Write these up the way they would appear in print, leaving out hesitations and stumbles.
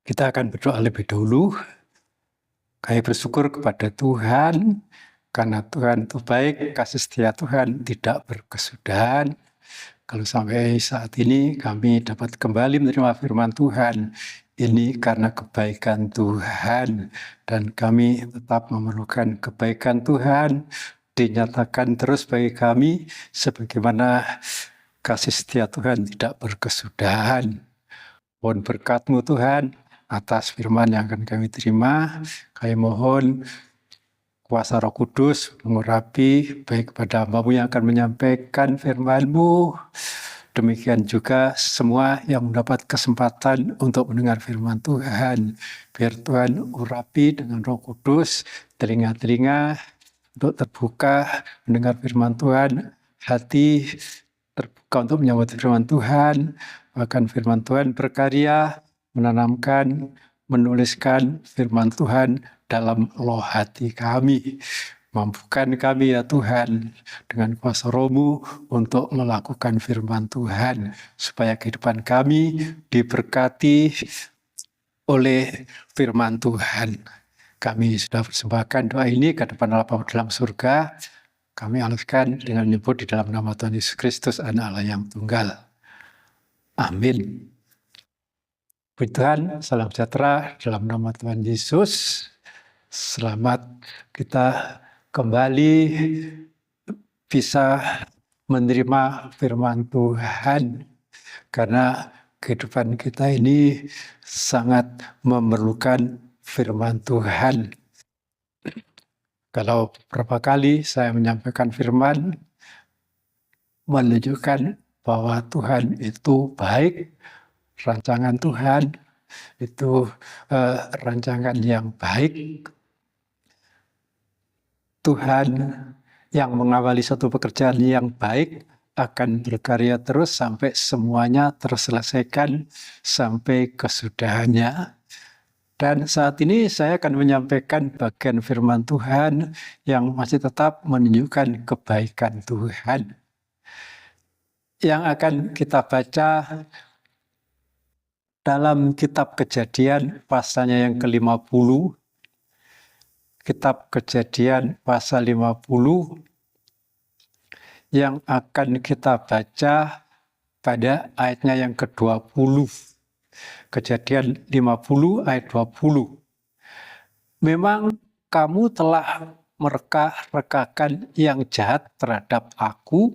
Kita akan berdoa lebih dulu. Kami bersyukur kepada Tuhan, karena Tuhan itu baik, kasih setia Tuhan tidak berkesudahan. Kalau sampai saat ini kami dapat kembali menerima firman Tuhan, ini karena kebaikan Tuhan. Dan kami tetap memerlukan kebaikan Tuhan, dinyatakan terus bagi kami, sebagaimana kasih setia Tuhan tidak berkesudahan. Mohon berkat-Mu Tuhan, atas firman yang akan kami terima. Kami mohon kuasa Roh Kudus mengurapi baik kepada hamba-Mu yang akan menyampaikan firman-Mu. Demikian juga semua yang mendapat kesempatan untuk mendengar firman Tuhan. Biar Tuhan urapi dengan Roh Kudus telinga-telinga untuk terbuka mendengar firman Tuhan, hati terbuka untuk menyambut firman Tuhan. Bahkan firman Tuhan berkarya menanamkan, menuliskan firman Tuhan dalam loh hati kami. Mampukan kami ya Tuhan dengan kuasa Roh-Mu untuk melakukan firman Tuhan, supaya kehidupan kami diberkati oleh firman Tuhan. Kami sudah persembahkan doa ini ke depan Allah Bapa dalam surga. Kami aluskan dengan menyebut di dalam nama Tuhan Yesus Kristus, Anak Allah yang tunggal. Amin. Puji Tuhan, salam sejahtera dalam nama Tuhan Yesus. Selamat kita kembali bisa menerima firman Tuhan, karena kehidupan kita ini sangat memerlukan firman Tuhan. Kalau beberapa kali saya menyampaikan firman, menunjukkan bahwa Tuhan itu baik, rancangan Tuhan itu rancangan yang baik. Tuhan yang mengawali suatu pekerjaan yang baik akan berkarya terus sampai semuanya terselesaikan sampai kesudahannya. Dan saat ini saya akan menyampaikan bagian firman Tuhan yang masih tetap menunjukkan kebaikan Tuhan. Yang akan kita baca dalam kitab Kejadian pasalnya yang ke-50. Kitab Kejadian pasal 50 yang akan kita baca pada ayatnya yang ke-20. Kejadian 50 ayat 20. Memang kamu telah mereka-rekakan yang jahat terhadap aku,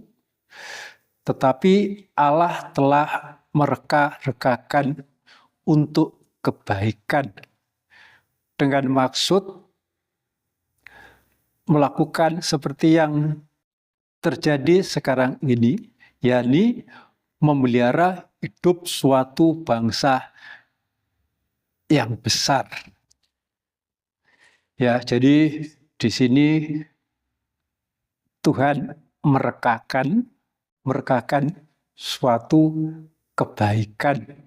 tetapi Allah telah mereka-rekakan untuk kebaikan, dengan maksud melakukan seperti yang terjadi sekarang ini, yakni memelihara hidup suatu bangsa yang besar. Ya, jadi di sini Tuhan merekakan suatu kebaikan.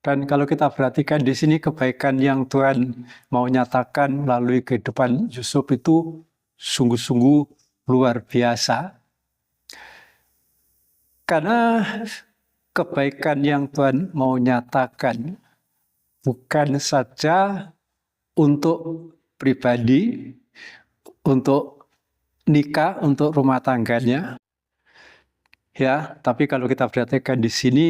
Dan kalau kita perhatikan di sini, kebaikan yang Tuhan mau nyatakan melalui kehidupan Yusuf itu sungguh-sungguh luar biasa. Karena kebaikan yang Tuhan mau nyatakan bukan saja untuk pribadi, untuk nikah, untuk rumah tangganya, ya. Tapi kalau kita perhatikan di sini,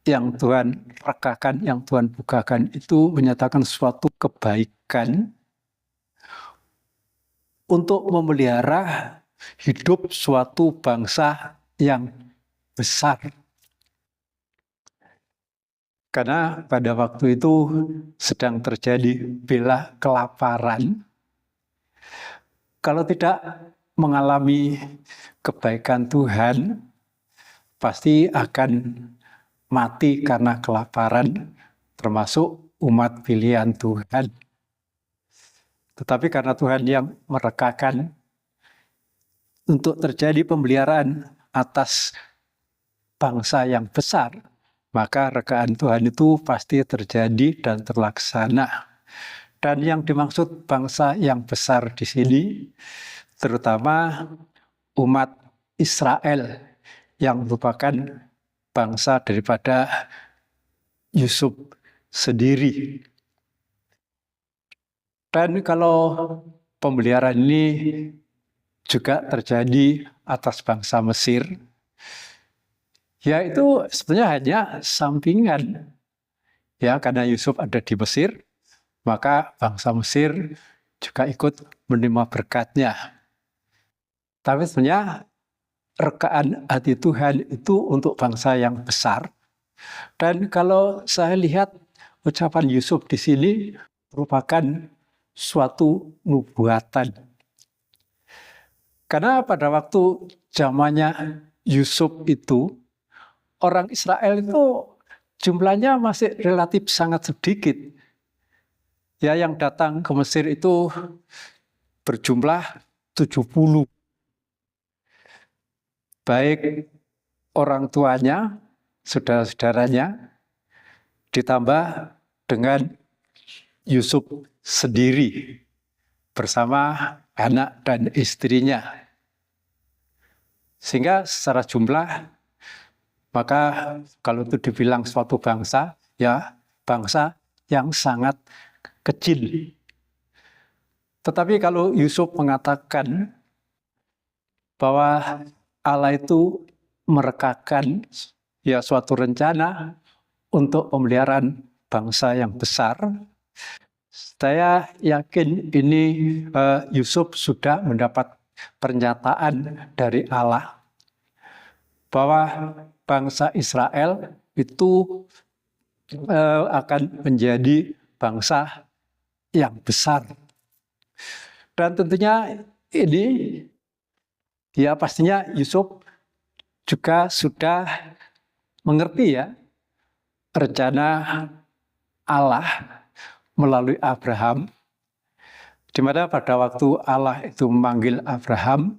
yang Tuhan rekakan, yang Tuhan bukakan itu menyatakan suatu kebaikan untuk memelihara hidup suatu bangsa yang besar. Karena pada waktu itu sedang terjadi bela kelaparan. Kalau tidak mengalami kebaikan Tuhan, pasti akan mati karena kelaparan, termasuk umat pilihan Tuhan. Tetapi karena Tuhan yang merekakan untuk terjadi pemeliharaan atas bangsa yang besar, maka rekaan Tuhan itu pasti terjadi dan terlaksana. Dan yang dimaksud bangsa yang besar di sini, terutama umat Israel yang merupakan bangsa daripada Yusuf sendiri. Dan kalau pemeliharaan ini juga terjadi atas bangsa Mesir, ya itu sebenarnya hanya sampingan. Ya, karena Yusuf ada di Mesir, maka bangsa Mesir juga ikut menerima berkatnya. Tapi sebenarnya rekaan hati Tuhan itu untuk bangsa yang besar. Dan kalau saya lihat ucapan Yusuf di sini merupakan suatu nubuatan. Karena pada waktu zamannya Yusuf itu, orang Israel itu jumlahnya masih relatif sangat sedikit. Ya, yang datang ke Mesir itu berjumlah 70. Baik orang tuanya, saudara-saudaranya, ditambah dengan Yusuf sendiri bersama anak dan istrinya. Sehingga secara jumlah, maka kalau itu dibilang suatu bangsa, ya bangsa yang sangat kecil. Tetapi kalau Yusuf mengatakan bahwa Allah itu merekakan ya suatu rencana untuk pemeliharaan bangsa yang besar, saya yakin ini Yusuf sudah mendapat pernyataan dari Allah bahwa bangsa Israel itu akan menjadi bangsa yang besar. Dan tentunya ini ya pastinya Yusuf juga sudah mengerti ya rencana Allah melalui Abraham, di mana pada waktu Allah itu memanggil Abraham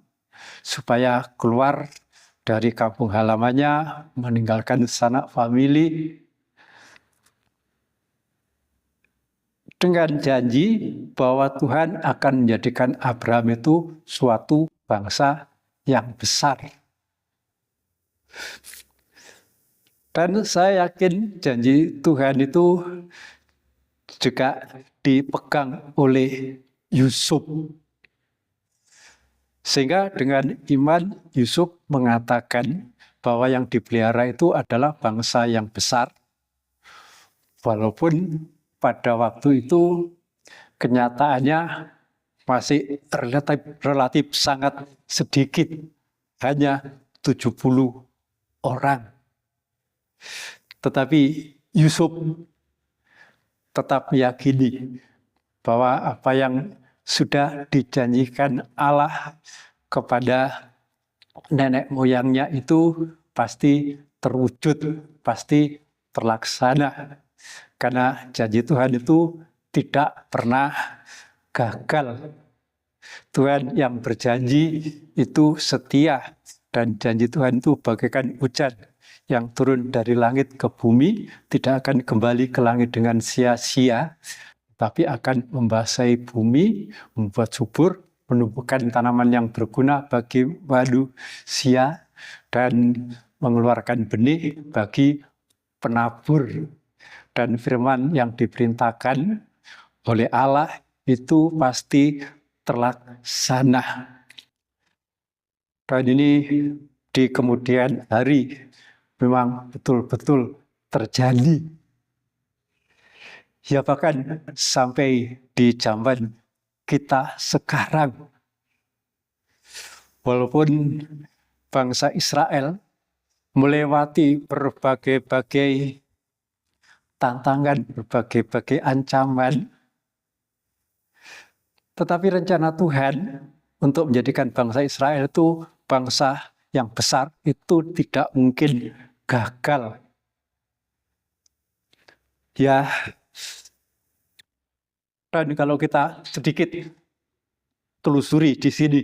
supaya keluar dari kampung halamannya, meninggalkan sanak famili, dengan janji bahwa Tuhan akan menjadikan Abraham itu suatu bangsa yang besar. Dan saya yakin janji Tuhan itu juga dipegang oleh Yusuf. Sehingga dengan iman Yusuf mengatakan bahwa yang dipelihara itu adalah bangsa yang besar. Walaupun pada waktu itu kenyataannya masih relatif sangat sedikit, hanya 70 orang. Tetapi Yusuf tetap meyakini bahwa apa yang sudah dijanjikan Allah kepada nenek moyangnya itu pasti terwujud, pasti terlaksana. Karena janji Tuhan itu tidak pernah gagal. Tuhan yang berjanji itu setia, dan janji Tuhan itu bagaikan hujan yang turun dari langit ke bumi, tidak akan kembali ke langit dengan sia-sia, tapi akan membasahi bumi, membuat subur, menumbuhkan tanaman yang berguna bagi manusia, dan mengeluarkan benih bagi penabur. Dan firman yang diperintahkan oleh Allah itu pasti terlaksana. Dan ini di kemudian hari memang betul-betul terjadi. Ya bahkan sampai di zaman kita sekarang. Walaupun bangsa Israel melewati berbagai-bagai tantangan, berbagai-bagai ancaman, tetapi rencana Tuhan untuk menjadikan bangsa Israel itu bangsa yang besar itu tidak mungkin gagal. Ya, dan kalau kita sedikit telusuri di sini,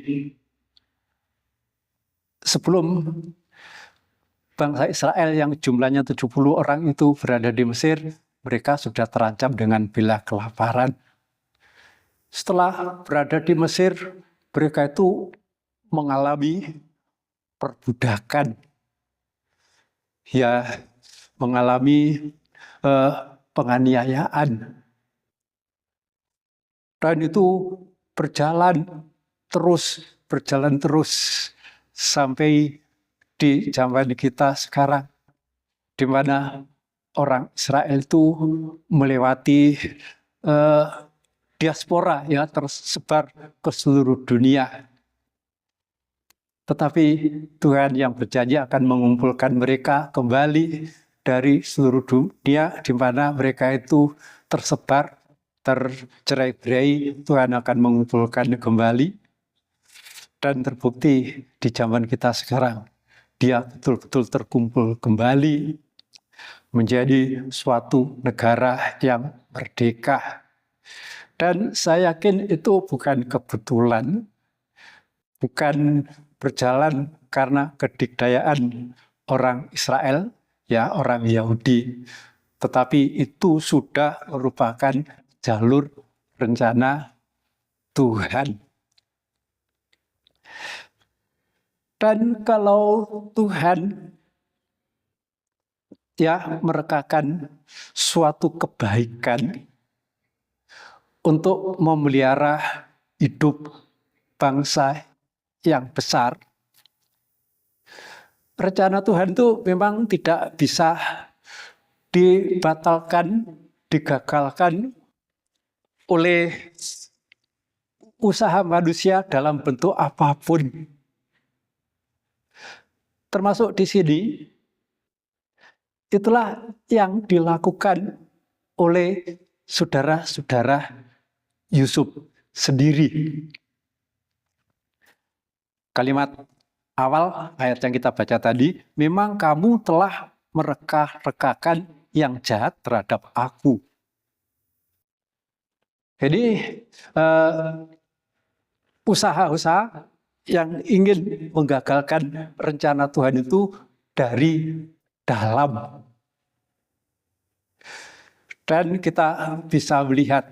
sebelum bangsa Israel yang jumlahnya 70 orang itu berada di Mesir, mereka sudah terancam dengan bala kelaparan. Setelah berada di Mesir, mereka itu mengalami perbudakan. Ya, mengalami penganiayaan. Dan itu berjalan terus sampai di zaman kita sekarang, di mana orang Israel itu melewati diaspora, ya, tersebar ke seluruh dunia. Tetapi Tuhan yang berjanji akan mengumpulkan mereka kembali dari seluruh dunia, di mana mereka itu tersebar, tercerai-berai. Tuhan akan mengumpulkan kembali. Dan terbukti di zaman kita sekarang, dia betul-betul terkumpul kembali menjadi suatu negara yang merdeka. Dan saya yakin itu bukan kebetulan, bukan berjalan karena kedikdayaan orang Israel, ya, orang Yahudi, tetapi itu sudah merupakan jalur rencana Tuhan. Dan kalau Tuhan, ya, merekakan suatu kebaikan untuk memelihara hidup bangsa yang besar, rencana Tuhan itu memang tidak bisa dibatalkan, digagalkan oleh usaha manusia dalam bentuk apapun. Termasuk di sini, itulah yang dilakukan oleh saudara-saudara Yusuf sendiri. Kalimat awal ayat yang kita baca tadi, memang kamu telah mereka-rekakan yang jahat terhadap aku. Jadi usaha-usaha yang ingin menggagalkan rencana Tuhan itu dari dalam. Dan kita bisa melihat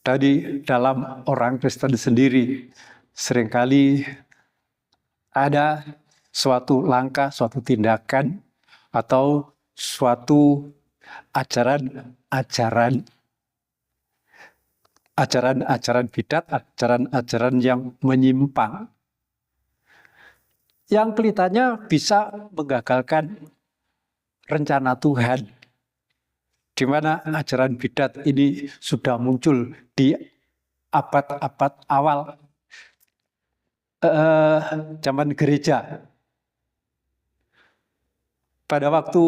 dari dalam orang Kristen sendiri, seringkali ada suatu langkah, suatu tindakan, atau suatu ajaran-ajaran bidat, ajaran-ajaran yang menyimpang, yang kelihatannya bisa menggagalkan rencana Tuhan, di mana ajaran bidat ini sudah muncul di abad-abad awal zaman gereja. Pada waktu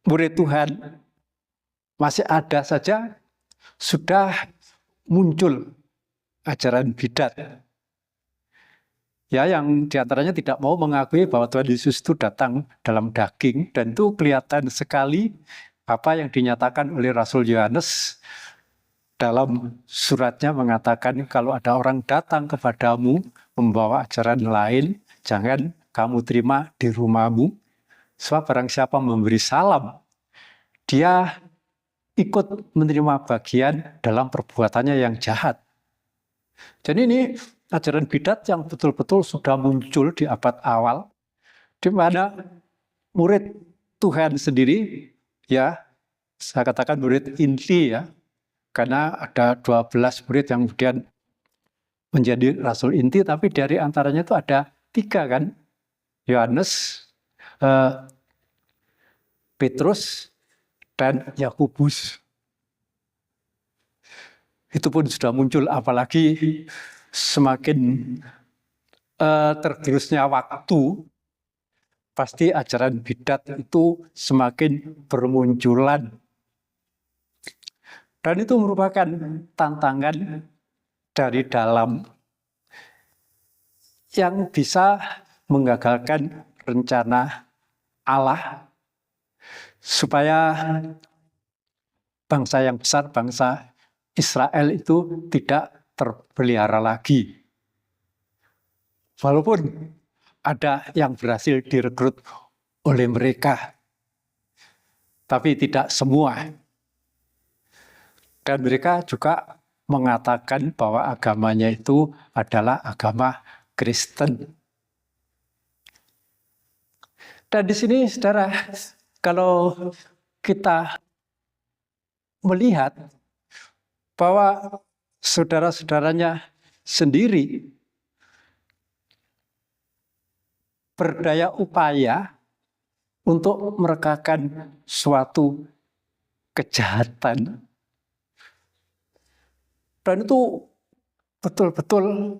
murid Tuhan masih ada saja, sudah muncul ajaran bidat, ya, yang diantaranya tidak mau mengakui bahwa Tuhan Yesus itu datang dalam daging. Dan itu kelihatan sekali apa yang dinyatakan oleh Rasul Yohanes dalam suratnya, mengatakan kalau ada orang datang kepadamu membawa ajaran lain, jangan kamu terima di rumahmu, sebab barang siapa memberi salam, dia ikut menerima bagian dalam perbuatannya yang jahat. Jadi ini ajaran bidat yang betul-betul sudah muncul di abad awal, di mana murid Tuhan sendiri, ya, saya katakan murid inti, ya, karena ada 12 murid yang kemudian menjadi rasul inti, tapi dari antaranya itu ada 3, kan? Yohanes, Petrus, dan Yakobus. Itu pun sudah muncul, apalagi semakin tergerusnya waktu, pasti ajaran bidat itu semakin bermunculan. Dan itu merupakan tantangan dari dalam yang bisa menggagalkan rencana Allah, supaya bangsa yang besar, bangsa Israel itu tidak terpelihara lagi. Walaupun ada yang berhasil direkrut oleh mereka, tapi tidak semua. Dan mereka juga mengatakan bahwa agamanya itu adalah agama Kristen. Dan di sini, saudara, kalau kita melihat bahwa saudara-saudaranya sendiri berdaya upaya untuk merekakan suatu kejahatan. Dan itu betul-betul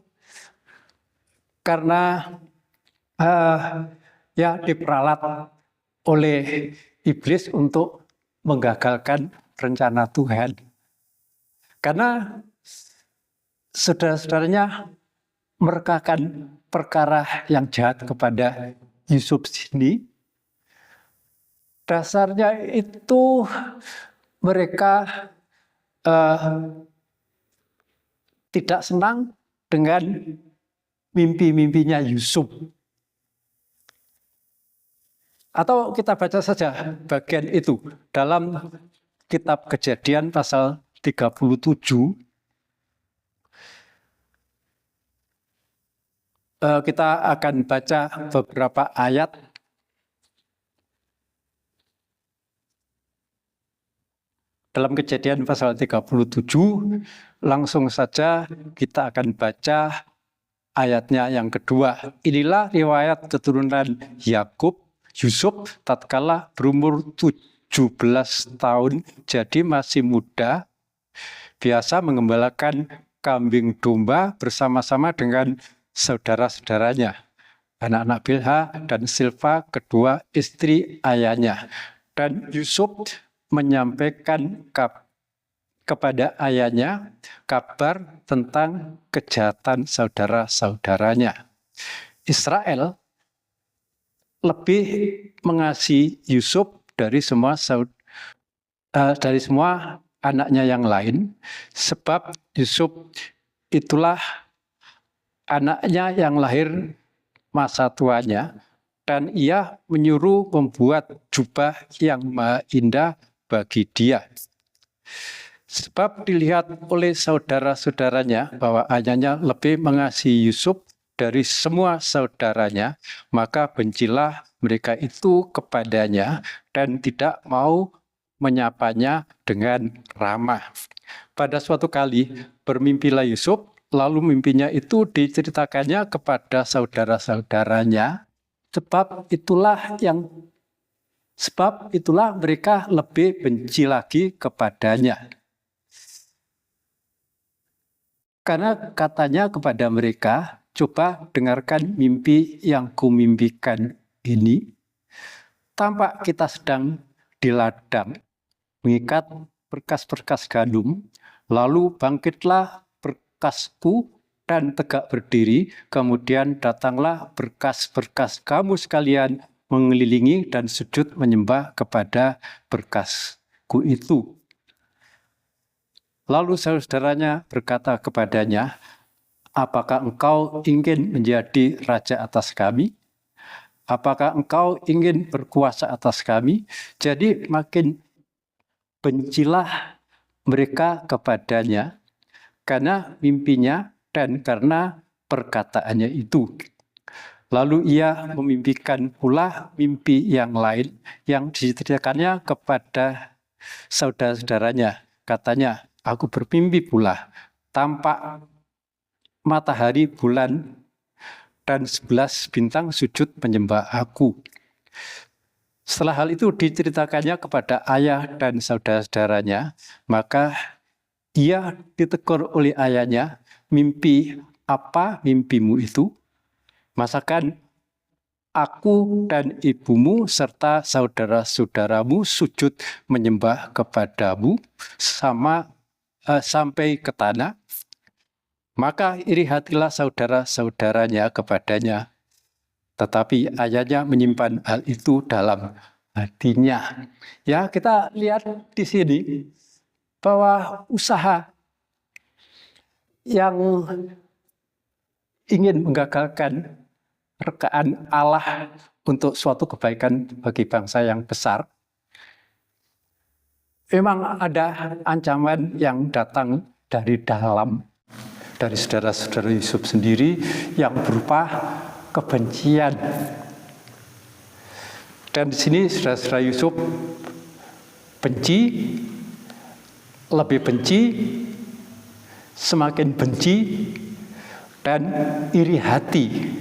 karena ya diperalat oleh iblis untuk menggagalkan rencana Tuhan. Karena saudara-saudaranya merekakan perkara yang jahat kepada Yusuf ini, dasarnya itu mereka tidak senang dengan mimpi-mimpinya Yusuf. Atau kita baca saja bagian itu dalam kitab Kejadian pasal 37. Kita akan baca beberapa ayat. Dalam Kejadian pasal 37, langsung saja kita akan baca ayatnya yang kedua. Inilah riwayat keturunan Yakub, Yusuf tatkala berumur 17 tahun, jadi masih muda, biasa mengembalakan kambing domba bersama-sama dengan saudara-saudaranya, anak-anak Bilha dan Silpa, kedua istri ayahnya. Dan Yusuf menyampaikan kepada ayahnya kabar tentang kejahatan saudara-saudaranya. Israel lebih mengasihi Yusuf dari semua anaknya yang lain, sebab Yusuf itulah anaknya yang lahir masa tuanya, dan ia menyuruh membuat jubah yang maha indah bagi dia. Sebab dilihat oleh saudara-saudaranya bahwa ayahnya lebih mengasihi Yusuf dari semua saudaranya, maka bencilah mereka itu kepadanya dan tidak mau menyapanya dengan ramah. Pada suatu kali bermimpilah Yusuf, lalu mimpinya itu diceritakannya kepada saudara-saudaranya, sebab itulah mereka lebih benci lagi kepadanya. Karena katanya kepada mereka, coba dengarkan mimpi yang kumimpikan ini. Tampak kita sedang di ladang, mengikat berkas-berkas gandum, lalu bangkitlah berkasku dan tegak berdiri, kemudian datanglah berkas-berkas kamu sekalian mengelilingi dan sujud menyembah kepada berkasku itu. Lalu saudaranya berkata kepadanya, apakah engkau ingin menjadi raja atas kami? Apakah engkau ingin berkuasa atas kami? Jadi makin bencilah mereka kepadanya karena mimpinya dan karena perkataannya itu. Lalu ia memimpikan pula mimpi yang lain yang diceritakannya kepada saudara-saudaranya. Katanya, aku bermimpi pula, tampak matahari, bulan, dan 11 bintang sujud menyembah aku. Setelah hal itu diceritakannya kepada ayah dan saudara-saudaranya, maka ia ditegur oleh ayahnya, mimpi apa mimpimu itu? Masakan aku dan ibumu serta saudara-saudaramu sujud menyembah kepadamu sampai ke tanah? Maka iri hatilah saudara-saudaranya kepadanya. Tetapi ayahnya menyimpan hal itu dalam hatinya. Ya, kita lihat di sini bahwa usaha yang ingin menggagalkan rekaan Allah untuk suatu kebaikan bagi bangsa yang besar, memang ada ancaman yang datang dari dalam, dari saudara-saudara Yusuf sendiri yang berupa kebencian. Dan di sini saudara-saudara Yusuf benci, lebih benci, semakin benci, dan iri hati.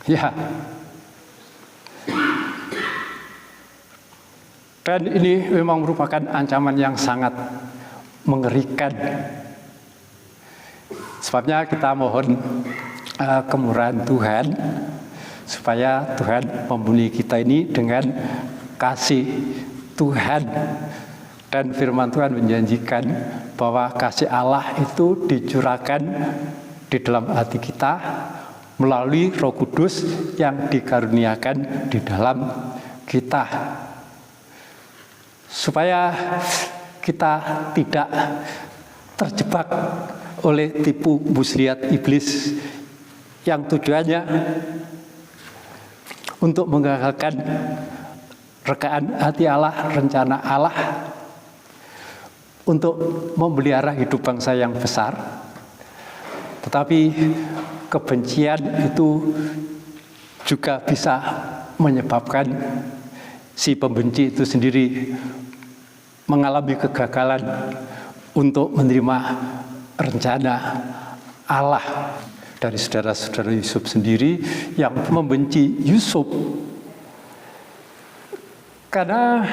Ya. Dan ini memang merupakan ancaman yang sangat mengerikan. Sebabnya kita mohon kemurahan Tuhan, supaya Tuhan memenuhi kita ini dengan kasih Tuhan. Dan firman Tuhan menjanjikan bahwa kasih Allah itu dicurahkan di dalam hati kita melalui Roh Kudus yang dikaruniakan di dalam kita. Supaya kita tidak terjebak oleh tipu muslihat iblis yang tujuannya untuk menggagalkan rekaan hati Allah, rencana Allah untuk memelihara hidup bangsa yang besar. Tetapi kebencian itu juga bisa menyebabkan si pembenci itu sendiri mengalami kegagalan untuk menerima rencana Allah. Dari saudara-saudara Yusuf sendiri yang membenci Yusuf, karena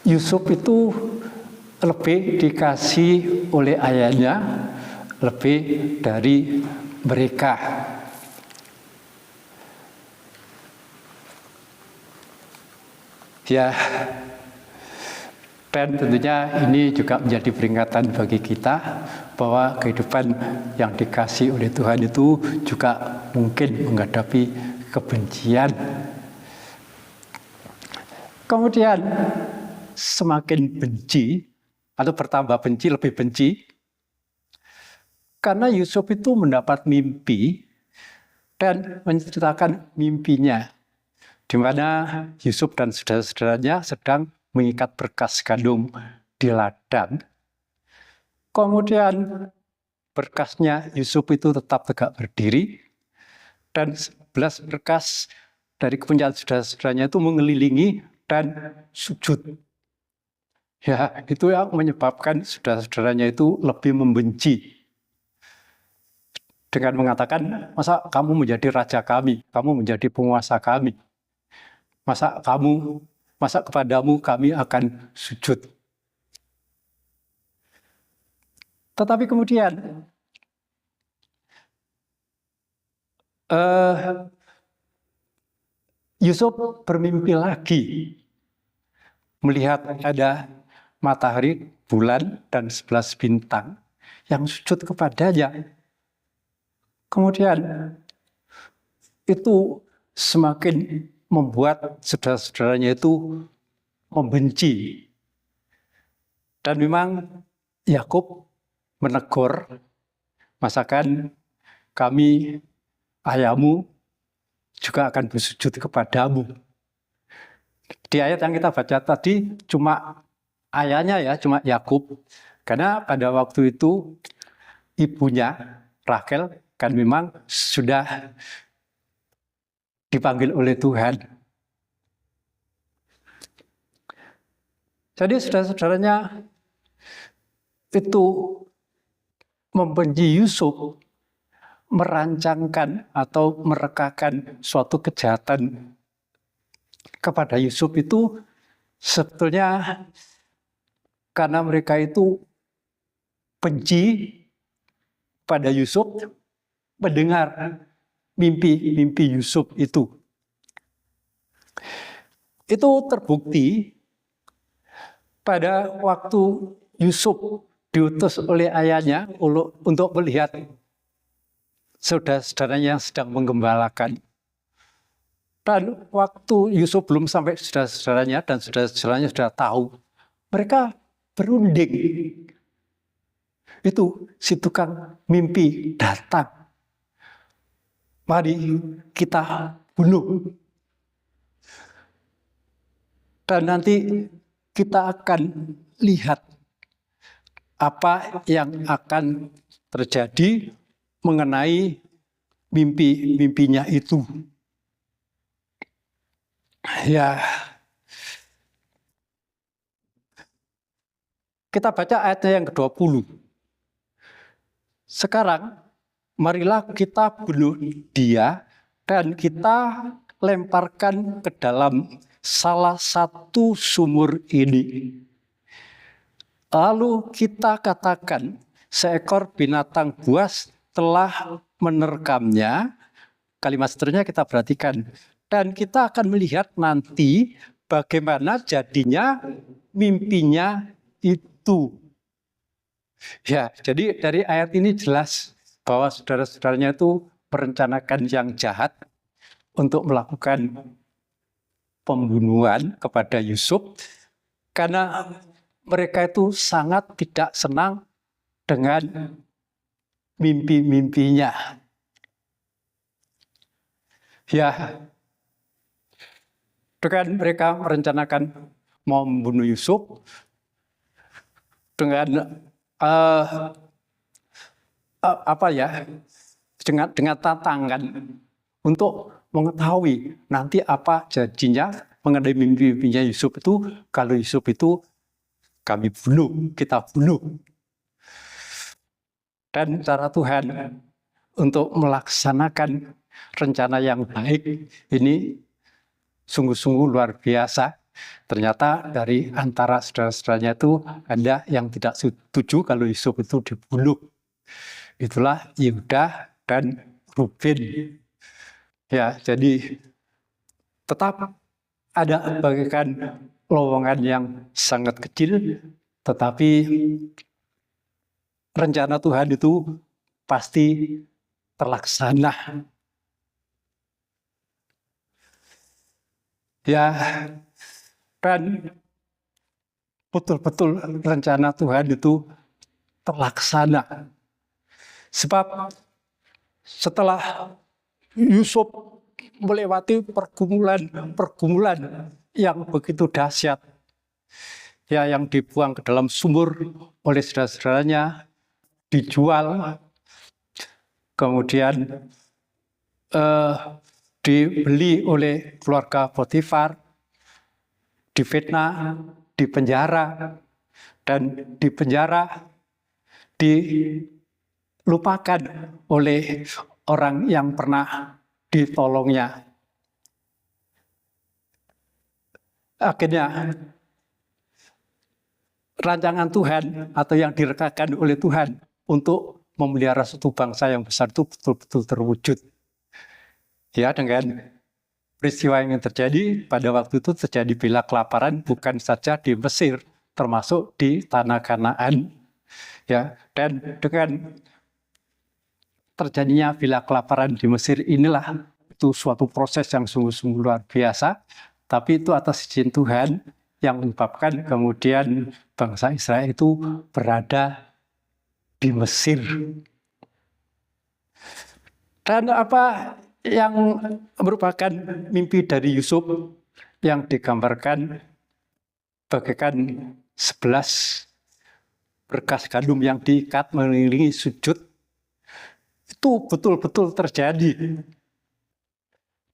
Yusuf itu lebih dikasih oleh ayahnya lebih dari mereka. Ya, dan tentunya ini juga menjadi peringatan bagi kita bahwa kehidupan yang dikasih oleh Tuhan itu juga mungkin menghadapi kebencian. Kemudian semakin benci atau bertambah benci, lebih benci, karena Yusuf itu mendapat mimpi dan menceritakan mimpinya, di mana Yusuf dan saudara-saudaranya sedang mengikat berkas gandum di ladang. Kemudian berkasnya Yusuf itu tetap tegak berdiri, dan 11 berkas dari kepunyaan saudara-saudaranya itu mengelilingi dan sujud. Ya, itu yang menyebabkan saudara-saudaranya itu lebih membenci. Dengan mengatakan, masa kamu menjadi raja kami, kamu menjadi penguasa kami. Masa kepadamu kami akan sujud. Tetapi kemudian Yusuf bermimpi lagi, melihat ada matahari, bulan, dan 11 bintang yang sujud kepadanya. Kemudian itu semakin membuat saudara-saudaranya itu membenci. Dan memang Yakub menegur, masakan kami, ayahmu juga akan bersujud kepadamu. Di ayat yang kita baca tadi cuma ayahnya ya, cuma Yakub. Karena pada waktu itu ibunya Rahel kan memang sudah dipanggil oleh Tuhan. Jadi saudara-saudaranya itu membenci Yusuf, merancangkan atau merekakan suatu kejahatan kepada Yusuf itu sebetulnya karena mereka itu benci pada Yusuf, mendengar mimpi Yusuf itu. Itu terbukti pada waktu Yusuf diutus oleh ayahnya untuk melihat saudara-saudaranya yang sedang menggembalakan. Dan waktu Yusuf belum sampai saudara-saudaranya dan saudara-saudaranya sudah tahu, mereka berunding. Itu si tukang mimpi datang. Mari kita bunuh. Dan nanti kita akan lihat apa yang akan terjadi mengenai mimpi-mimpinya itu. Ya, kita baca ayatnya yang ke-20. Sekarang, marilah kita bunuh dia dan kita lemparkan ke dalam salah satu sumur ini. Lalu kita katakan, seekor binatang buas telah menerkamnya. Kalimat seterusnya kita perhatikan. Dan kita akan melihat nanti bagaimana jadinya mimpinya itu. Ya, jadi dari ayat ini jelas bahwa saudara-saudaranya itu merencanakan yang jahat untuk melakukan pembunuhan kepada Yusuf karena mereka itu sangat tidak senang dengan mimpi-mimpinya. Ya, dengan mereka merencanakan mau membunuh Yusuf dengan dengan tantangan untuk mengetahui nanti apa jadinya mengenai mimpi-mimpinya Yusuf itu. Kalau Yusuf itu kami bunuh, kita bunuh. Dan cara Tuhan untuk melaksanakan rencana yang baik ini sungguh-sungguh luar biasa. Ternyata dari antara saudara-saudaranya itu ada yang tidak setuju kalau Yusuf itu dibunuh. Itulah Yehuda dan Ruben. Ya, jadi tetap ada bagaikan lowongan yang sangat kecil, tetapi rencana Tuhan itu pasti terlaksana. Ya, dan betul-betul rencana Tuhan itu terlaksana. Sebab setelah Yusuf melewati pergumulan yang begitu dahsyat, ya, yang dibuang ke dalam sumur oleh saudara-saudaranya, dijual, kemudian dibeli oleh keluarga Potifar, difitnah, dipenjara, dan dipenjara, dilupakan oleh orang yang pernah ditolongnya. Akhirnya rancangan Tuhan atau yang direkakan oleh Tuhan untuk memelihara suatu bangsa yang besar itu betul-betul terwujud. Ya, dengan peristiwa yang terjadi pada waktu itu terjadi bila kelaparan bukan saja di Mesir, termasuk di tanah Kanaan. Ya, dan dengan terjadinya bila kelaparan di Mesir inilah itu suatu proses yang sungguh-sungguh luar biasa, tapi itu atas izin Tuhan yang menyebabkan kemudian bangsa Israel itu berada di Mesir. Dan apa yang merupakan mimpi dari Yusuf yang digambarkan bagaikan 11 berkas gandum yang diikat mengelilingi sujud, itu betul-betul terjadi.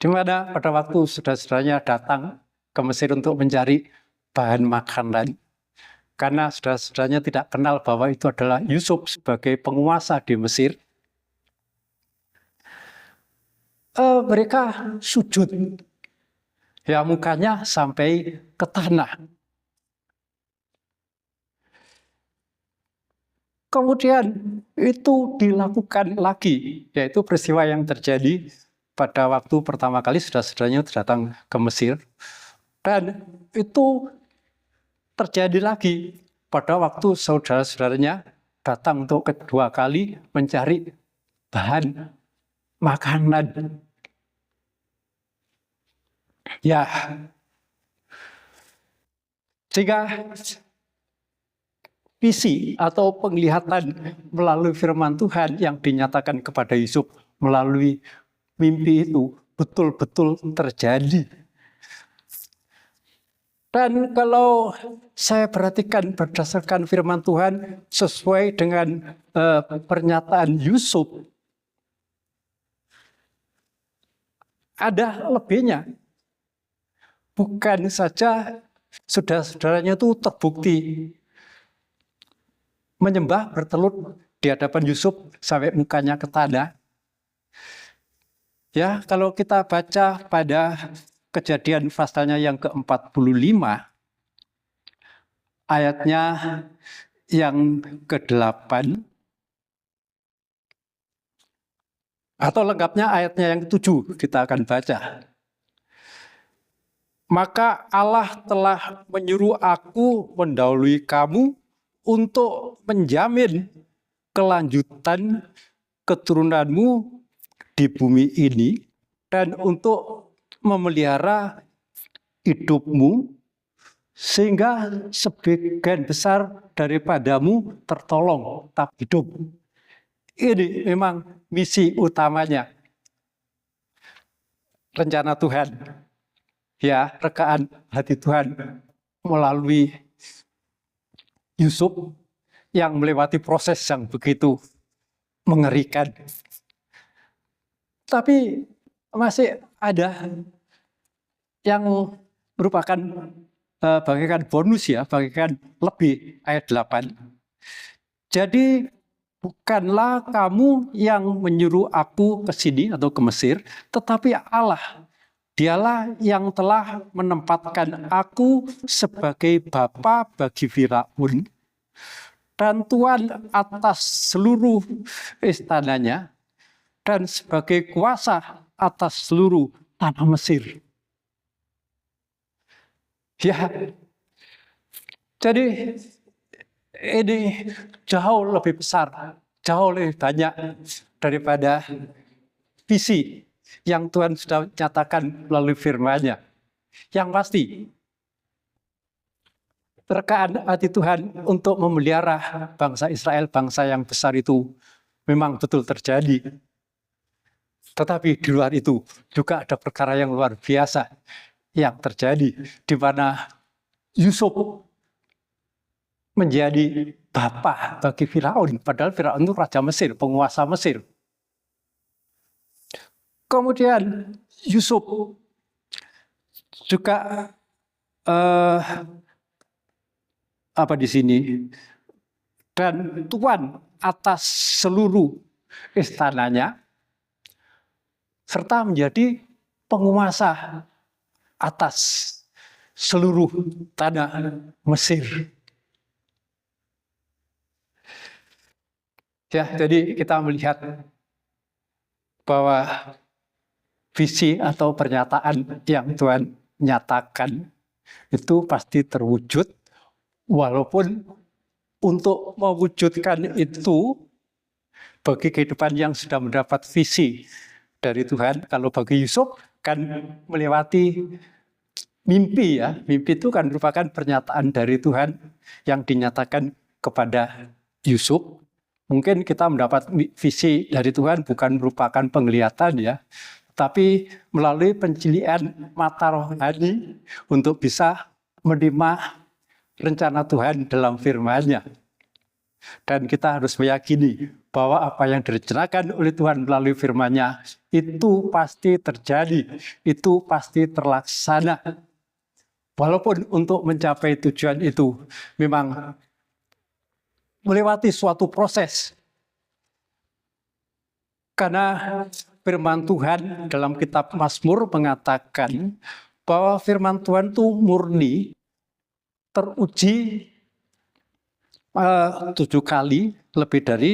Di mana pada waktu saudara-saudaranya datang ke Mesir untuk mencari bahan makanan, karena saudara-saudaranya tidak kenal bahwa itu adalah Yusuf sebagai penguasa di Mesir, mereka sujud, ya, mukanya sampai ke tanah. Kemudian itu dilakukan lagi, yaitu peristiwa yang terjadi pada waktu pertama kali saudara-saudaranya datang ke Mesir, dan itu terjadi lagi pada waktu saudara-saudaranya datang untuk kedua kali mencari bahan makanan. Ya, sehingga visi atau penglihatan melalui firman Tuhan yang dinyatakan kepada Yusuf melalui mimpi itu betul-betul terjadi. Dan kalau saya perhatikan berdasarkan firman Tuhan sesuai dengan pernyataan Yusuf, ada lebihnya. bukan saja saudara-saudaranya itu terbukti menyembah bertelut di hadapan Yusuf sampai mukanya ke tanah. Ya, kalau kita baca pada Kejadian pasalnya yang ke-45, ayatnya yang ke-8, atau lengkapnya ayatnya yang ke-7 kita akan baca. Maka Allah telah menyuruh aku mendahului kamu untuk menjamin kelanjutan keturunanmu di bumi ini dan untuk memelihara hidupmu sehingga sebagian besar daripadamu tertolong tetap hidup. Ini memang misi utamanya rencana Tuhan. Ya, rekaan hati Tuhan melalui Yusuf yang melewati proses yang begitu mengerikan. Tapi masih ada yang merupakan bagaikan bonus ya, bagaikan lebih ayat 8. Jadi bukanlah kamu yang menyuruh aku ke sini atau ke Mesir, tetapi Allah. Dialah yang telah menempatkan aku sebagai bapa bagi Firaun dan tuan atas seluruh istananya dan sebagai kuasa atas seluruh tanah Mesir. Ya, jadi ini jauh lebih besar, jauh lebih banyak daripada visi yang Tuhan sudah nyatakan melalui firman-Nya. Yang pasti, rekaan hati Tuhan untuk memelihara bangsa Israel, bangsa yang besar itu memang betul terjadi. Tetapi di luar itu juga ada perkara yang luar biasa yang terjadi, di mana Yusuf menjadi bapa bagi Firaun, padahal Firaun itu raja Mesir, penguasa Mesir. Kemudian Yusuf juga apa di sini, dan tuan atas seluruh istananya, serta menjadi penguasa atas seluruh tanah Mesir. Ya, jadi kita melihat bahwa visi atau pernyataan yang Tuhan nyatakan itu pasti terwujud, walaupun untuk mewujudkan itu bagi kehidupan yang sudah mendapat visi dari Tuhan, kalau bagi Yusuf kan melewati mimpi ya. Mimpi itu kan merupakan pernyataan dari Tuhan yang dinyatakan kepada Yusuf. Mungkin kita mendapat visi dari Tuhan bukan merupakan penglihatan ya, tapi melalui pencilian mata rohani untuk bisa menerima rencana Tuhan dalam firman-Nya. Dan kita harus meyakini bahwa apa yang direncanakan oleh Tuhan melalui firman-Nya itu pasti terjadi, itu pasti terlaksana. Walaupun untuk mencapai tujuan itu memang melewati suatu proses. Karena firman Tuhan dalam kitab Mazmur mengatakan bahwa firman Tuhan itu murni, teruji 7 kali lebih dari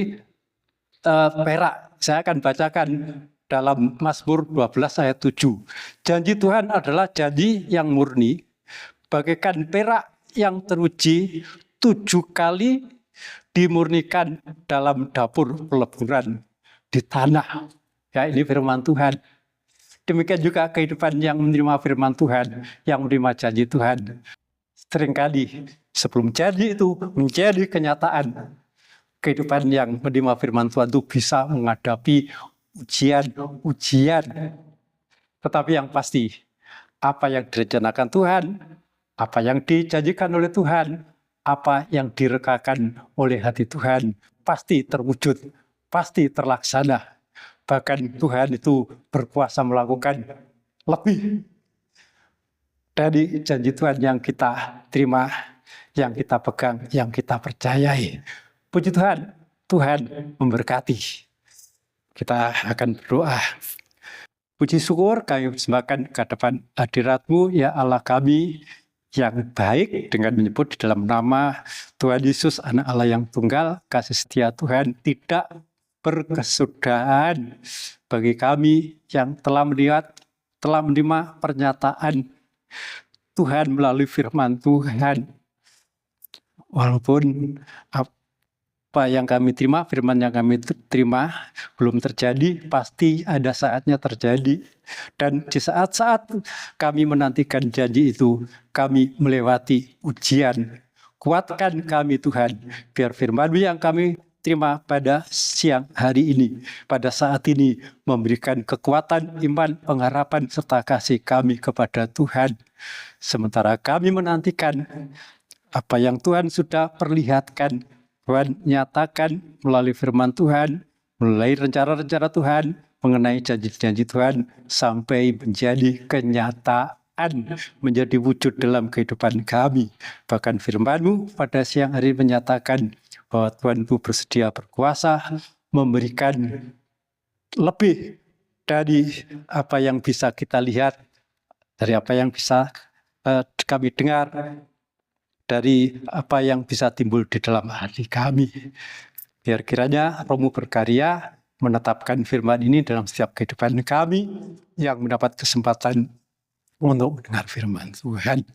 perak. Saya akan bacakan dalam Mazmur 12 ayat 7. Janji Tuhan adalah janji yang murni, bagaikan perak yang teruji 7 kali dimurnikan dalam dapur peleburan di tanah. Ya, ini firman Tuhan. Demikian juga kehidupan yang menerima firman Tuhan, yang menerima janji Tuhan. Seringkali sebelum janji itu menjadi kenyataan, kehidupan yang menerima firman Tuhan itu bisa menghadapi ujian. Tetapi yang pasti, apa yang direncanakan Tuhan, apa yang dijanjikan oleh Tuhan, apa yang direkakan oleh hati Tuhan, pasti terwujud, pasti terlaksana. Bahkan Tuhan itu berkuasa melakukan lebih dari janji Tuhan yang kita terima, yang kita pegang, yang kita percayai. Puji Tuhan, Tuhan memberkati. Kita akan berdoa. Puji syukur kami persembahkan ke hadapan hadirat-Mu, ya Allah kami yang baik, dengan menyebut di dalam nama Tuhan Yesus, Anak Allah yang tunggal. Kasih setia Tuhan tidak berkesudahan bagi kami yang telah menerima pernyataan Tuhan melalui firman Tuhan. Walaupun apa yang kami terima, firman yang kami terima belum terjadi, pasti ada saatnya terjadi. Dan di saat-saat kami menantikan janji itu, kami melewati ujian. Kuatkan kami Tuhan, biar firman-Mu yang kami terima pada siang hari ini, pada saat ini, memberikan kekuatan, iman, pengharapan, serta kasih kami kepada Tuhan. Sementara kami menantikan apa yang Tuhan sudah perlihatkan, Tuhan nyatakan melalui firman Tuhan, melalui rencana-rencana Tuhan, mengenai janji-janji Tuhan, sampai menjadi kenyataan, menjadi wujud dalam kehidupan kami. Bahkan firman-Mu pada siang hari menyatakan bahwa Tuhan itu bersedia berkuasa, memberikan lebih dari apa yang bisa kita lihat, dari apa yang bisa kami dengar, dari apa yang bisa timbul di dalam hati kami. Biar kiranya Roh-Mu berkarya menetapkan firman ini dalam setiap kehidupan kami yang mendapat kesempatan untuk mendengar firman Tuhan.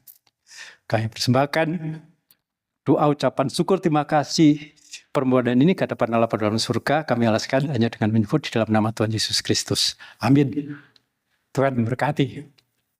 Kami persembahkan doa ucapan syukur terima kasih permohonan ini ke hadapan Allah pada dalam surga. Kami alaskan hanya dengan menyebut di dalam nama Tuhan Yesus Kristus. Amin. Tuhan memberkati.